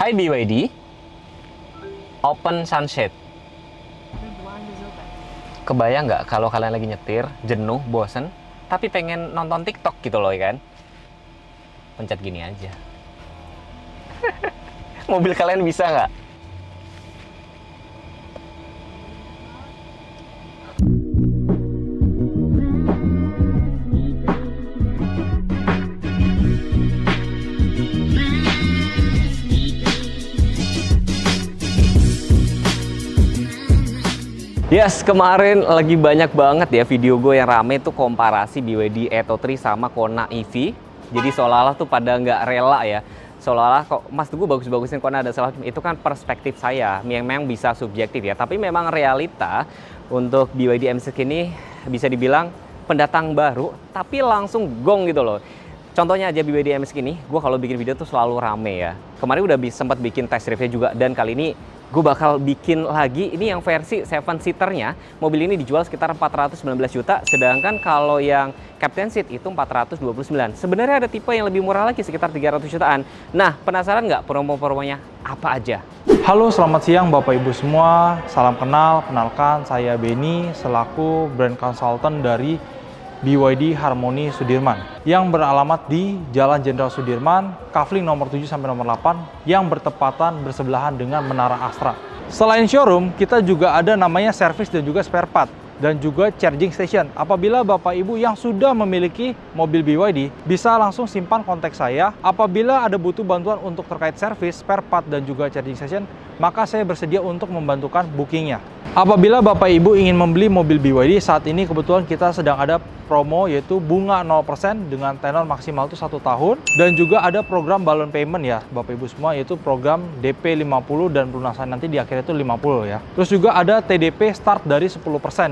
Try BYD Open Sunshade. Kebayang nggak kalau kalian lagi nyetir, jenuh, bosen, tapi pengen nonton TikTok gitu loh ya kan? Pencet gini aja. Mobil kalian bisa nggak? Yes, kemarin lagi banyak banget ya video gue yang rame tuh komparasi BYD Atto 3 sama Kona EV. Jadi seolah-olah tuh pada nggak rela ya. Seolah-olah kok Mas Teguh bagus-bagusin Kona ada salah. Itu kan perspektif saya, memang bisa subjektif ya. Tapi memang realita untuk BYD M6 ini bisa dibilang pendatang baru, tapi langsung gong gitu loh. Contohnya aja BYD M6 ini, gue kalau bikin video tuh selalu rame ya. Kemarin udah sempat bikin test review juga, dan kali ini gue bakal bikin lagi. Ini yang versi 7-seaternya. Mobil ini dijual sekitar 419 juta, sedangkan kalau yang Captain Seat itu 429. Sebenarnya ada tipe yang lebih murah lagi sekitar 300 jutaan. Nah, penasaran nggak promo-promonya apa aja? Halo, selamat siang Bapak Ibu semua. Salam kenal, kenalkan saya Benny selaku brand consultant dari BYD Harmony Sudirman yang beralamat di Jalan Jenderal Sudirman, Kafling nomor 7 sampai nomor 8 yang bertepatan bersebelahan dengan Menara Astra. Selain showroom, kita juga ada namanya service dan juga spare part dan juga charging station. Apabila Bapak Ibu yang sudah memiliki mobil BYD, bisa langsung simpan kontak saya. Apabila ada butuh bantuan untuk terkait service, spare part dan juga charging station, maka saya bersedia untuk membantukan bookingnya. Apabila Bapak Ibu ingin membeli mobil BYD, saat ini kebetulan kita sedang ada promo yaitu bunga 0% dengan tenor maksimal itu 1 tahun, dan juga ada program balloon payment ya Bapak Ibu semua, yaitu program DP 50 dan pelunasan nanti di akhirnya itu 50 ya. Terus juga ada TDP start dari 10%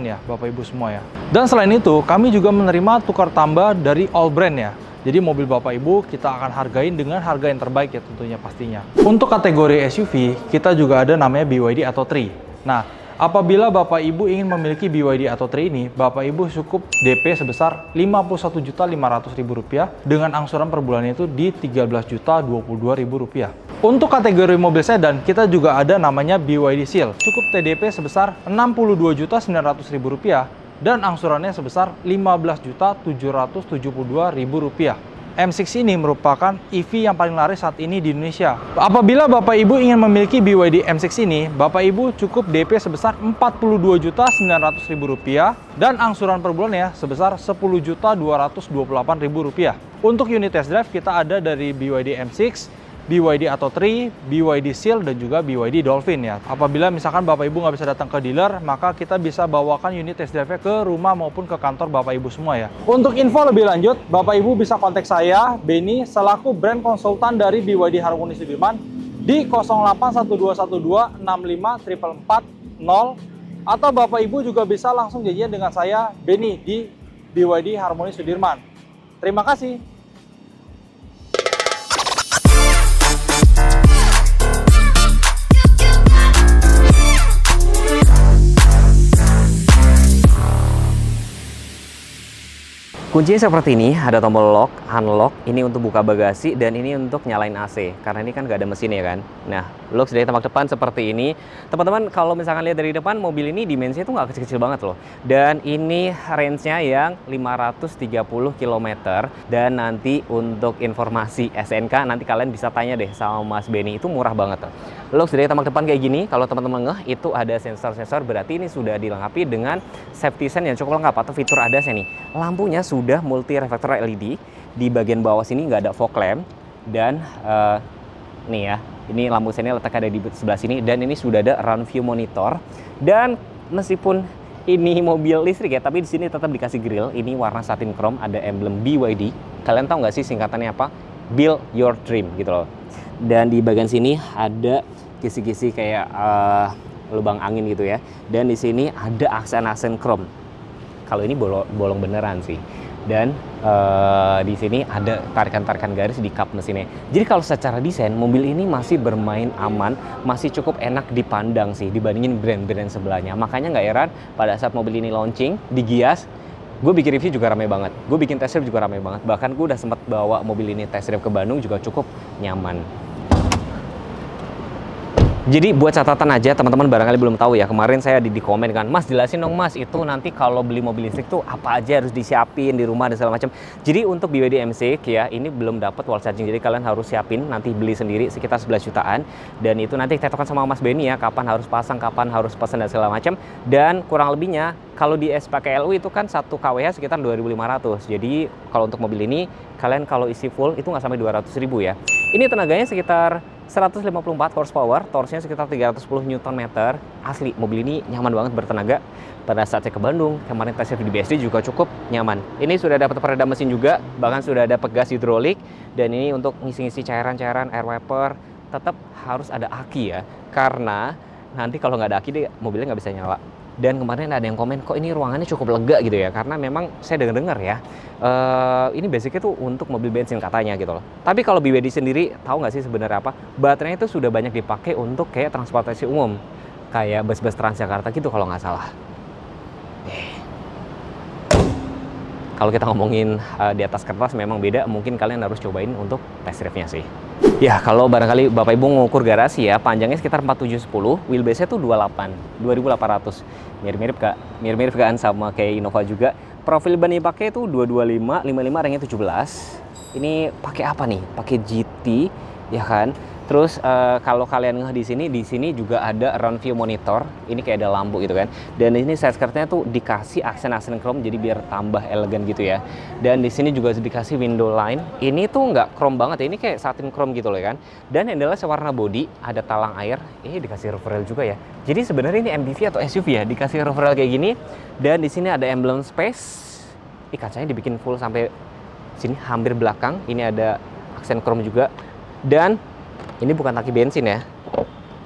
ya Bapak Ibu semua ya. Dan selain itu kami juga menerima tukar tambah dari all brand ya. Jadi mobil Bapak Ibu kita akan hargain dengan harga yang terbaik ya tentunya pastinya. Untuk kategori SUV kita juga ada namanya BYD Atto 3. Nah, apabila Bapak Ibu ingin memiliki BYD Atto 3 ini, Bapak Ibu cukup DP sebesar Rp51.500.000 dengan angsuran per bulannya itu di Rp13.022.000. Untuk kategori mobil sedan, kita juga ada namanya BYD Seal. Cukup TDP sebesar Rp62.900.000 dan angsurannya sebesar Rp15.772.000. M6 ini merupakan EV yang paling laris saat ini di Indonesia. Apabila Bapak Ibu ingin memiliki BYD M6 ini, Bapak Ibu cukup DP sebesar Rp42.900.000 dan angsuran per bulannya sebesar Rp10.228.000. Untuk unit test drive kita ada dari BYD M6, BYD Atto 3, BYD Seal, dan juga BYD Dolphin ya. Apabila misalkan Bapak Ibu nggak bisa datang ke dealer, maka kita bisa bawakan unit test drive-nya ke rumah maupun ke kantor Bapak Ibu semua ya. Untuk info lebih lanjut, Bapak Ibu bisa kontak saya, Benny, selaku brand konsultan dari BYD Harmony Sudirman di 081212654440, atau Bapak Ibu juga bisa langsung janjian dengan saya, Benny, di BYD Harmony Sudirman. Terima kasih. Kuncinya seperti ini, ada tombol lock, unlock, ini untuk buka bagasi, dan ini untuk nyalain AC, karena ini kan nggak ada mesin ya kan. Nah, look dari tampak depan seperti ini. Teman-teman, kalau misalkan lihat dari depan, mobil ini dimensinya tuh nggak kecil-kecil banget loh. Dan ini range-nya yang 530 km. Dan nanti untuk informasi SNK, nanti kalian bisa tanya deh sama Mas Benny, itu murah banget tuh. Look dari tampak depan kayak gini, kalau teman-teman ngeh, itu ada sensor-sensor, berarti ini sudah dilengkapi dengan safety sense yang cukup lengkap, atau fitur ADAS-nya nih. Lampunya sudah multi reflektor LED, di bagian bawah sini nggak ada fog lamp, dan nih ya, ini lampu sennya letaknya ada di sebelah sini, dan ini sudah ada round view monitor. Dan meskipun ini mobil listrik ya, tapi di sini tetap dikasih grill, ini warna satin chrome, ada emblem BYD. Kalian tahu nggak sih singkatannya apa? Build your dream gitu loh. Dan di bagian sini ada kisi-kisi kayak lubang angin gitu ya. Dan di sini ada aksen-aksen chrome. Kalau ini bolong beneran sih. Dan di sini ada tarikan-tarikan garis di kap mesinnya. Jadi kalau secara desain, mobil ini masih bermain aman, masih cukup enak dipandang sih dibandingin brand-brand sebelahnya. Makanya nggak heran pada saat mobil ini launching di Gias, gue bikin review juga ramai banget. Gue bikin test drive juga ramai banget. Bahkan gue udah sempat bawa mobil ini test drive ke Bandung juga cukup nyaman. Jadi buat catatan aja, teman-teman barangkali belum tahu ya, kemarin saya di komen kan, Mas jelasin dong Mas, itu nanti kalau beli mobil listrik tuh apa aja harus disiapin di rumah dan segala macam. Jadi untuk BYD MC ya, ini belum dapat wall charging, jadi kalian harus siapin, nanti beli sendiri sekitar 11 jutaan. Dan itu nanti tektokan sama Mas Benny ya, kapan harus pasang, kapan harus pesan dan segala macam. Dan kurang lebihnya, kalau di S pakai LU itu kan 1 kWh sekitar 2.500. Jadi kalau untuk mobil ini, kalian kalau isi full itu nggak sampai 200.000 ya. Ini tenaganya sekitar 154 horsepower, torsinya sekitar 310 Nm. Asli, mobil ini nyaman banget bertenaga. Pada saat saya ke Bandung, kemarin tes di BSD juga cukup nyaman. Ini sudah dapat peredam mesin juga, bahkan sudah ada pegas hidrolik. Dan ini untuk ngisi-ngisi cairan-cairan, air wiper, tetap harus ada aki ya. Karena nanti kalau nggak ada aki, deh, mobilnya nggak bisa nyala. Dan kemarin ada yang komen, kok ini ruangannya cukup lega gitu ya, karena memang saya dengar ya, ini basicnya tuh untuk mobil bensin katanya gitu loh. Tapi kalau BYD sendiri, tahu nggak sih sebenarnya apa? Baterainya itu sudah banyak dipakai untuk kayak transportasi umum, kayak bus-bus Transjakarta gitu kalau nggak salah. Kalau kita ngomongin di atas kertas memang beda, mungkin kalian harus cobain untuk test drive-nya sih. Ya, kalau barangkali Bapak Ibu ngukur garasi ya, panjangnya sekitar 4710, wheelbase-nya tuh 2800. Mirip-mirip kan sama kayak Innova juga. Profil ban yang pakai itu 225, 55, ringnya 17. Ini pakai apa nih? Pakai GT, ya kan? Terus kalau kalian ngeh di sini juga ada round view monitor. Ini kayak ada lampu gitu kan. Dan ini side skirtnya tuh dikasih aksen-aksen chrome jadi biar tambah elegan gitu ya. Dan di sini juga dikasih window line. Ini tuh nggak chrome banget ya. Ini kayak satin chrome gitu loh kan. Dan handle-nya sewarna body, ada talang air. Ini dikasih roof rail juga ya. Jadi sebenarnya ini MPV atau SUV ya, dikasih roof rail kayak gini. Dan di sini ada emblem space. Kacanya dibikin full sampai sini hampir belakang. Ini ada aksen chrome juga. Dan ini bukan tangki bensin ya.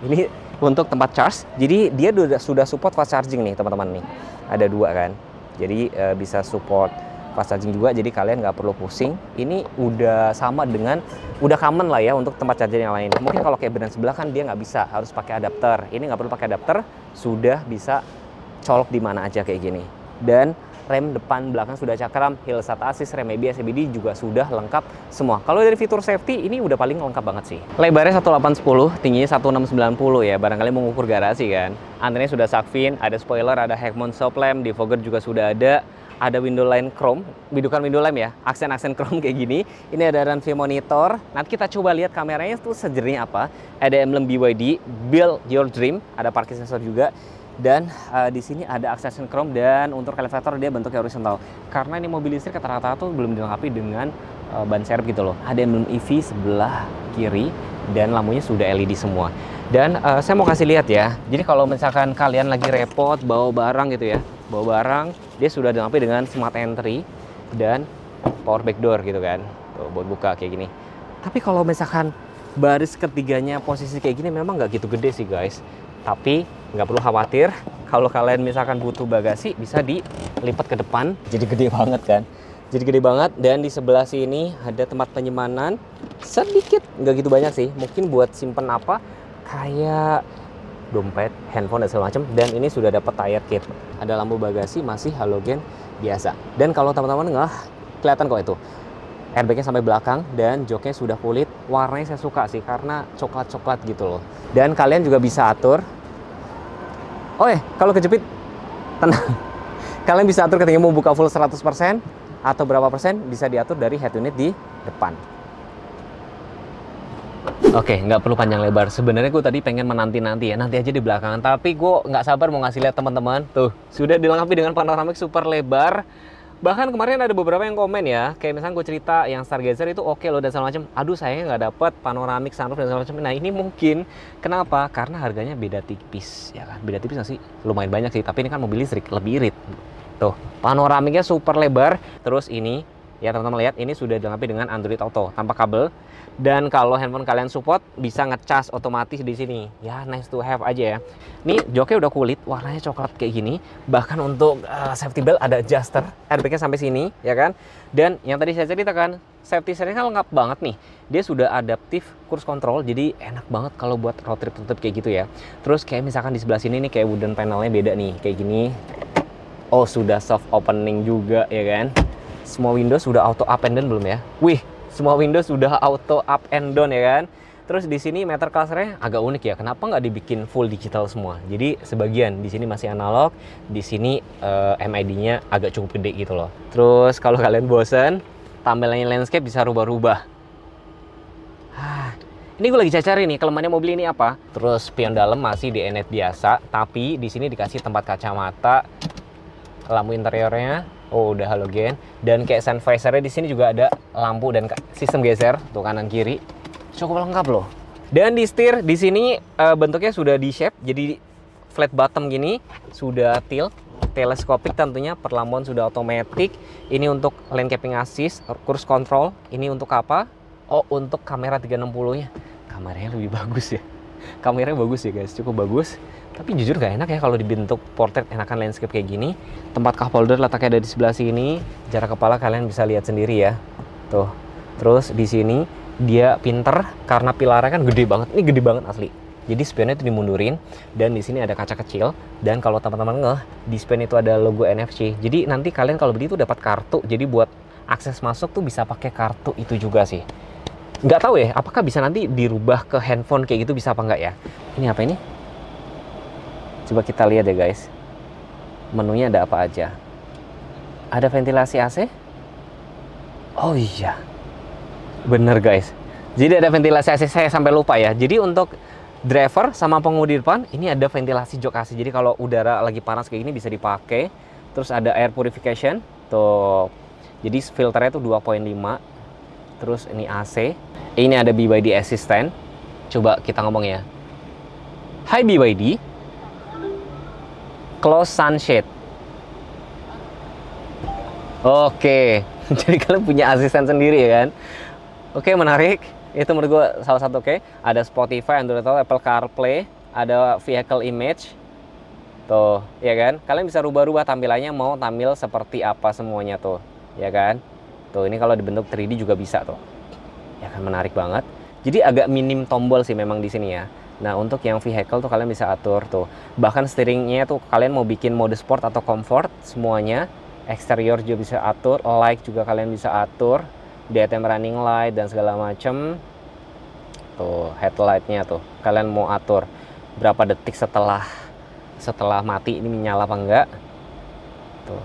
Ini untuk tempat charge. Jadi dia sudah support fast charging nih teman-teman nih. Ada 2 kan. Jadi bisa support fast charging juga. Jadi kalian nggak perlu pusing. Ini udah sama dengan, udah common lah ya untuk tempat charger yang lain. Mungkin kalau kayak bedan sebelah kan dia nggak bisa, harus pakai adapter. Ini nggak perlu pakai adapter, sudah bisa colok di mana aja kayak gini. Dan rem depan belakang sudah cakram, hill start assist, rem ABS, CBD juga sudah lengkap semua. Kalau dari fitur safety ini udah paling lengkap banget sih. Lebarnya 1810, tingginya 1690 ya. Barangkali mau ngukur garasi kan. Antenanya sudah shark fin, ada spoiler, ada head mount stop lamp, defogger juga sudah ada. Ada window line chrome, bukan window lamp ya, aksen-aksen chrome kayak gini. Ini ada run view monitor. Nanti kita coba lihat kameranya tuh sejernih apa. Ada emblem BYD, Build Your Dream, ada parking sensor juga. Dan di sini ada aksen chrome dan untuk elevator dia bentuknya horizontal. Karena ini mobil listrik rata-rata tuh belum dilengkapi dengan ban serep gitu loh. Ada emblem EV sebelah kiri dan lampunya sudah LED semua. Dan saya mau kasih lihat ya. Jadi kalau misalkan kalian lagi repot bawa barang gitu ya, bawa barang, dia sudah dilengkapi dengan smart entry dan power back door gitu kan. Tuh, buat buka kayak gini. Tapi kalau misalkan baris ketiganya posisi kayak gini memang nggak gitu gede sih guys. Tapi nggak perlu khawatir, kalau kalian misalkan butuh bagasi bisa dilipat ke depan, jadi gede banget kan. Jadi gede banget. Dan di sebelah sini ada tempat penyimpanan sedikit, nggak gitu banyak sih, mungkin buat simpen apa kayak dompet, handphone dan segala macam. Dan ini sudah dapat tire kit, ada lampu bagasi masih halogen biasa. Dan kalau teman-teman nggak kelihatan kok itu airbagnya sampai belakang dan joknya sudah kulit. Warnanya saya suka sih karena coklat-coklat gitu loh. Dan kalian juga bisa atur. Oh kalau kejepit, tenang. Kalian bisa atur ketika mau buka full 100% atau berapa persen, bisa diatur dari head unit di depan. Oke, nggak perlu panjang lebar. Sebenarnya gue tadi pengen menanti-nanti ya, nanti aja di belakangan. Tapi gue nggak sabar mau ngasih lihat teman-teman. Tuh, sudah dilengkapi dengan panoramik super lebar. Bahkan kemarin ada beberapa yang komen ya, kayak misalnya gue cerita yang Stargazer itu oke loh dan segala macam. Aduh sayangnya nggak dapet panoramik sunroof dan segala macam. Nah ini mungkin kenapa? Karena harganya beda tipis ya kan. Beda tipis nggak sih? Lumayan banyak sih. Tapi ini kan mobil listrik lebih irit. Tuh panoramiknya super lebar. Terus ini ya teman-teman lihat, ini sudah dilengkapi dengan Android Auto tanpa kabel. Dan kalau handphone kalian support bisa ngecas otomatis di sini. Ya nice to have aja ya. Ini joknya udah kulit, warnanya coklat kayak gini. Bahkan untuk safety belt ada adjuster, airbagnya sampai sini ya kan. Dan yang tadi saya ceritakan, safety setnya lengkap banget nih. Dia sudah adaptif cruise control, jadi enak banget kalau buat road trip kayak gitu ya. Terus kayak misalkan di sebelah sini nih kayak wooden panelnya beda nih, kayak gini. Oh sudah soft opening juga ya kan. Semua windows sudah auto up and down belum ya? Wih, semua Windows sudah auto up and down ya kan. Terus di sini meter clusternya agak unik ya. Kenapa nggak dibikin full digital semua? Jadi sebagian di sini masih analog, di sini MID-nya agak cukup gede gitu loh. Terus kalau kalian bosen, tampilannya landscape bisa rubah-rubah. Ini gue lagi cari nih kelemahannya mobil ini apa. Terus spion dalam masih di NET biasa, tapi di sini dikasih tempat kacamata, lampu interiornya, oh udah halogen, dan kayak sun visor-nya di sini juga ada lampu dan sistem geser tuh kanan kiri. Cukup lengkap loh. Dan di setir di sini bentuknya sudah di shape, jadi flat bottom gini, sudah tilt, teleskopik tentunya, perlampuan sudah otomatis. Ini untuk lane keeping assist, cruise control. Ini untuk apa? Oh, untuk kamera 360-nya. Kameranya lebih bagus ya. Kameranya bagus ya guys, cukup bagus. Tapi jujur gak enak ya kalau dibentuk portrait enakan landscape kayak gini. Tempat cup holder letaknya ada di sebelah sini. Jarak kepala kalian bisa lihat sendiri ya. Tuh. Terus di sini dia pinter karena pilarnya kan gede banget. Ini gede banget asli. Jadi spionnya itu dimundurin dan di sini ada kaca kecil, dan kalau teman-teman ngeh, di spion itu ada logo NFC. Jadi nanti kalian kalau beli itu dapat kartu. Jadi buat akses masuk tuh bisa pakai kartu itu juga sih. Nggak tahu ya, apakah bisa nanti dirubah ke handphone kayak gitu, bisa apa nggak ya? Ini apa ini? Coba kita lihat ya guys. Menunya ada apa aja? Ada ventilasi AC? Oh iya. Bener guys. Jadi ada ventilasi AC, saya sampai lupa ya. Jadi untuk driver sama pengemudi depan, ini ada ventilasi jok AC. Jadi kalau udara lagi panas kayak gini bisa dipakai. Terus ada air purification. Tuh. Jadi filternya tuh 2.5. Terus ini AC. Ini ada BYD Assistant. Coba kita ngomong ya. Hai BYD. Close sunshade. Oke. Jadi kalian punya asisten sendiri ya kan? Oke, menarik. Itu menurut gue salah satu oke. Ada Spotify, Android Auto, Apple CarPlay, ada vehicle image. Tuh, ya kan? Kalian bisa rubah-rubah tampilannya mau tampil seperti apa semuanya tuh, ya kan? Tuh, ini kalau dibentuk 3D juga bisa tuh. Ya kan, menarik banget. Jadi agak minim tombol sih memang di sini ya. Nah, untuk yang vehicle tuh kalian bisa atur tuh. Bahkan steeringnya tuh kalian mau bikin mode sport atau comfort semuanya. Eksterior juga bisa atur, light juga kalian bisa atur. Daytime running light dan segala macem. Tuh, headlightnya tuh kalian mau atur berapa detik setelah mati ini menyala apa enggak. Tuh.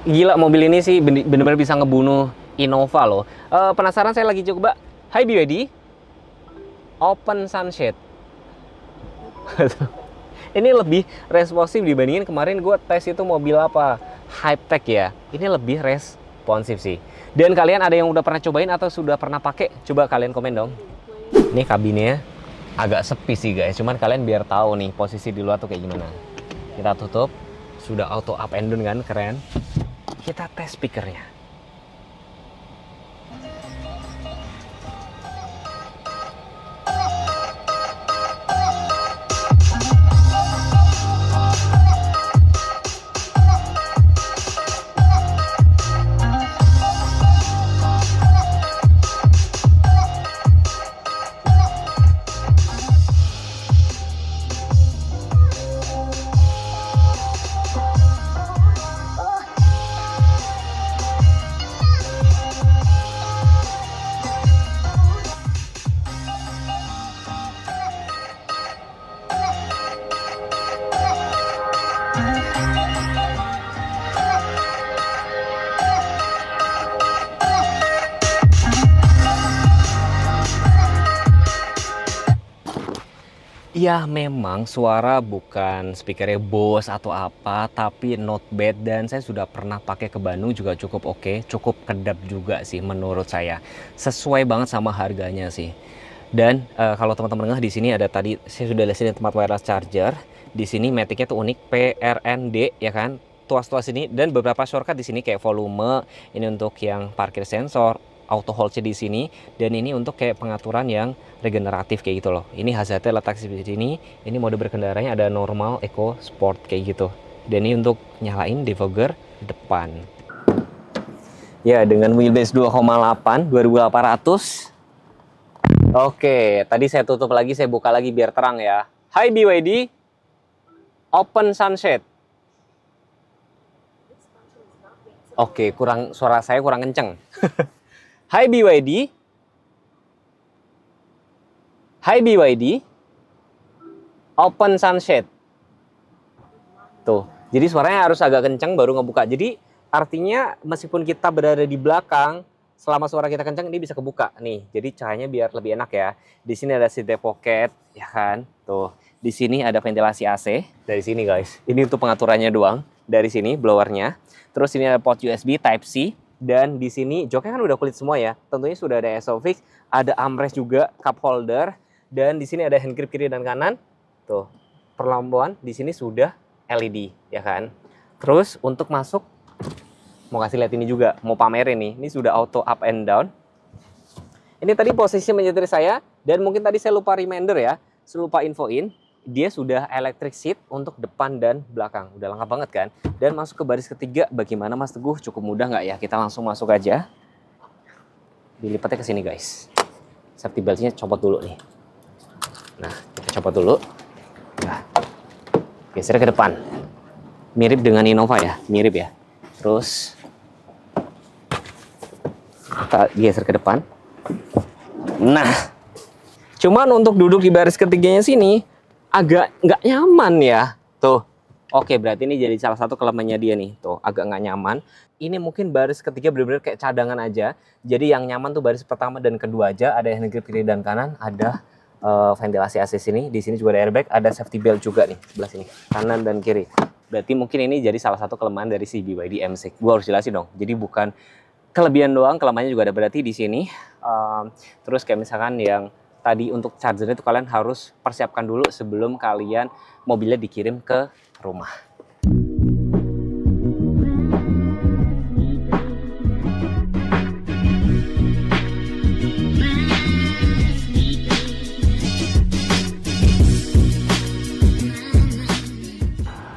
Gila, mobil ini sih bener-bener bisa ngebunuh Innova loh. Penasaran, saya lagi coba. Hai BYD, open sunshade. Ini lebih responsif dibandingin kemarin gue tes itu mobil apa, Hypertech ya. Ini lebih responsif sih. Dan kalian ada yang udah pernah cobain atau sudah pernah pakai? Coba kalian komen dong. Ini kabinnya agak sepi sih guys, cuman kalian biar tahu nih posisi di luar tuh kayak gimana. Kita tutup, sudah auto up and down kan, keren. Kita tes speakernya. Ya memang suara bukan speakernya Bose atau apa, tapi not bad, dan saya sudah pernah pakai ke Bandung juga cukup oke, cukup kedap juga sih menurut saya. Sesuai banget sama harganya sih. Dan kalau teman-teman di sini ada tadi saya sudah lihat sini tempat wireless charger. Di sini Matic-nya tuh unik, PRND ya kan. Tuas-tuas ini dan beberapa shortcut di sini kayak volume, ini untuk yang parkir sensor, auto hold di sini, dan ini untuk kayak pengaturan yang regeneratif kayak gitu loh. Ini hazardnya letak di sini. Ini mode berkendaranya ada normal, eco, sport kayak gitu. Dan ini untuk nyalain defogger depan. Ya, dengan wheelbase 2,8 2800. Oke, tadi saya tutup lagi, saya buka lagi biar terang ya. Hai BYD, open sunshade. Oke, suara saya kurang kenceng. Hai BYD, Hai BYD, open sunshade. Tuh, jadi suaranya harus agak kencang baru ngebuka. Jadi artinya meskipun kita berada di belakang, selama suara kita kencang ini bisa kebuka nih. Jadi cahayanya biar lebih enak ya. Di sini ada seat pocket, ya kan? Tuh, di sini ada ventilasi AC dari sini guys. Ini untuk pengaturannya doang. Dari sini blowernya. Terus ini ada port USB Type C. Dan di sini joknya kan udah kulit semua ya. Tentunya sudah ada Isofix, ada armrest juga, cup holder. Dan di sini ada hand grip kiri dan kanan. Tuh, perlampuan di sini sudah LED, ya kan? Terus untuk masuk, mau kasih lihat ini juga, mau pamerin nih. Ini sudah auto up and down. Ini tadi posisi menyetir saya, dan mungkin tadi saya lupa reminder ya, saya lupa infoin. Dia sudah electric seat untuk depan dan belakang. Udah lengkap banget kan? Dan masuk ke baris ketiga, bagaimana Mas Teguh? Cukup mudah nggak ya? Kita langsung masuk aja. Dilipatnya ke sini guys. Safety belt-nya copot dulu nih. Nah, kita copot dulu. Nah, geser ke depan. Mirip dengan Innova ya, mirip ya. Terus kita geser ke depan. Nah, cuman untuk duduk di baris ketiganya sini agak nggak nyaman ya. Tuh, oke berarti ini jadi salah satu kelemahannya dia nih. Tuh, agak nggak nyaman. Ini mungkin baris ketiga benar-benar kayak cadangan aja. Jadi yang nyaman tuh baris pertama dan kedua aja. Ada hand grip kiri dan kanan, ada ventilasi AC sini. Di sini juga ada airbag, ada safety belt juga nih sebelah sini, kanan dan kiri. Berarti mungkin ini jadi salah satu kelemahan dari si BYD M6. Gua harus jelasin dong. Jadi bukan kelebihan doang, kelemahannya juga ada. Berarti di sini. Terus kayak misalkan yang tadi untuk chargernya itu kalian harus persiapkan dulu sebelum kalian mobilnya dikirim ke rumah.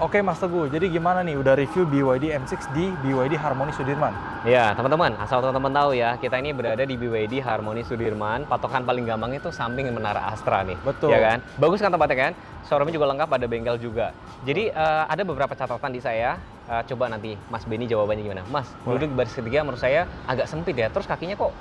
Oke Mas Teguh, jadi gimana nih udah review BYD M6 di BYD Harmony Sudirman? Ya teman-teman, asal teman-teman tahu ya, kita ini berada di BYD Harmony Sudirman. Patokan paling gampang itu samping Menara Astra nih. Betul. Ya kan? Bagus kan tempatnya kan? Showroomnya juga lengkap, ada bengkel juga. Jadi ada beberapa catatan di saya. Coba nanti Mas Benny jawabannya gimana? Mas, duduk di baris ketiga menurut saya agak sempit ya. Terus kakinya kok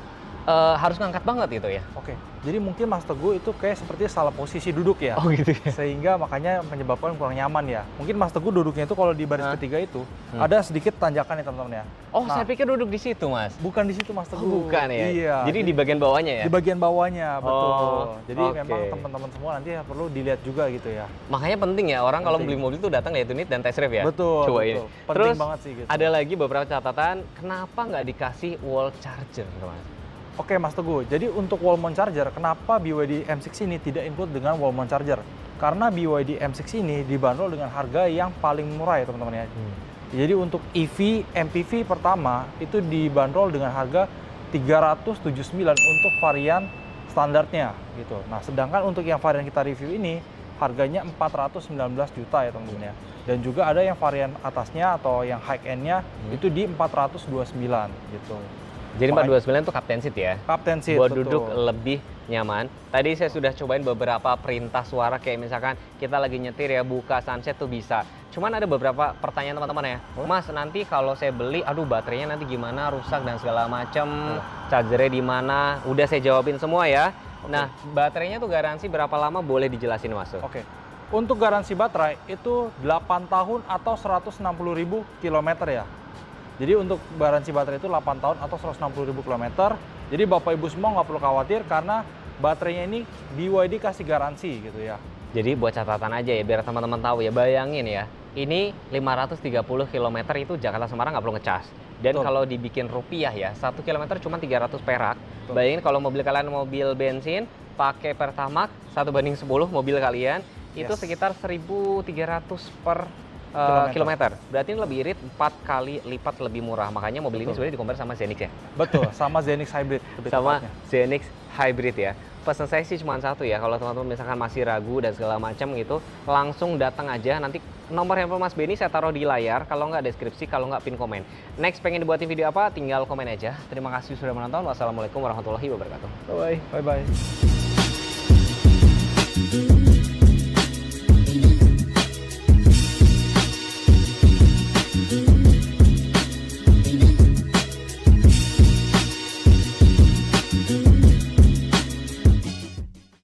harus ngangkat banget gitu ya? Oke, jadi mungkin Mas Teguh itu kayak seperti salah posisi duduk ya. Oh gitu ya? Sehingga makanya menyebabkan kurang nyaman ya. Mungkin Mas Teguh duduknya itu kalau di baris ketiga itu ada sedikit tanjakan ya teman-teman ya. Oh, saya pikir duduk di situ Mas. Bukan di situ Mas Teguh. Oh, bukan ya? Iya. Jadi di bagian bawahnya ya? Di bagian bawahnya, betul. Jadi oke. memang teman-teman semua nanti perlu dilihat juga gitu ya. Makanya penting ya, orang kalau beli mobil tuh datang lihat unit dan test drive ya? Betul, Coba betul. ini. Penting Terus banget sih gitu. ada lagi beberapa catatan, kenapa nggak dikasih wall charger Mas? Oke Mas Teguh, jadi untuk wall mount charger, kenapa BYD M6 ini tidak include dengan wall mount charger? Karena BYD M6 ini dibanderol dengan harga yang paling murah ya teman-teman ya. Jadi untuk EV MPV pertama itu dibanderol dengan harga 379 untuk varian standarnya gitu. Nah, sedangkan untuk yang varian kita review ini harganya 419 juta ya teman-teman ya. Dan juga ada yang varian atasnya atau yang high end-nya itu di 429 gitu. Jadi 429 itu captain seat ya? Captain seat, buat betul. duduk lebih nyaman. Tadi saya sudah cobain beberapa perintah suara kayak misalkan kita lagi nyetir ya, buka sunset tuh bisa. Cuman ada beberapa pertanyaan teman-teman ya. Mas, nanti kalau saya beli, aduh baterainya nanti gimana, rusak dan segala macam, chargernya di mana? Udah saya jawabin semua ya. Nah, baterainya tuh garansi berapa lama, boleh dijelasin Mas? Oke. Untuk garansi baterai itu 8 tahun atau 160.000 km ya. Jadi untuk garansi baterai itu 8 tahun atau 160.000 km. Jadi Bapak Ibu semua nggak perlu khawatir karena baterainya ini BYD kasih garansi gitu ya. Jadi buat catatan aja ya, biar teman-teman tahu ya, bayangin ya. Ini 530 km itu Jakarta Semarang nggak perlu ngecas. Dan kalau dibikin rupiah ya, 1 km cuma 300 perak. Bayangin kalau mobil kalian mobil bensin, pakai Pertamax 1/10 mobil kalian, itu sekitar 1.300 per kilometer. Berarti ini lebih irit 4 kali lipat lebih murah. Makanya mobil ini sebenarnya dikompar sama Zenix ya. Betul, sama Zenix Hybrid. Sama Zenix Hybrid ya. Pesan saya sih cuma satu ya, kalau teman-teman misalkan masih ragu dan segala macam gitu, langsung datang aja. Nanti nomor handphone Mas Benny saya taruh di layar, kalau nggak deskripsi, kalau nggak pin komen. Next pengen dibuatin video apa, tinggal komen aja. Terima kasih sudah menonton. Wassalamualaikum warahmatullahi wabarakatuh. Bye-bye.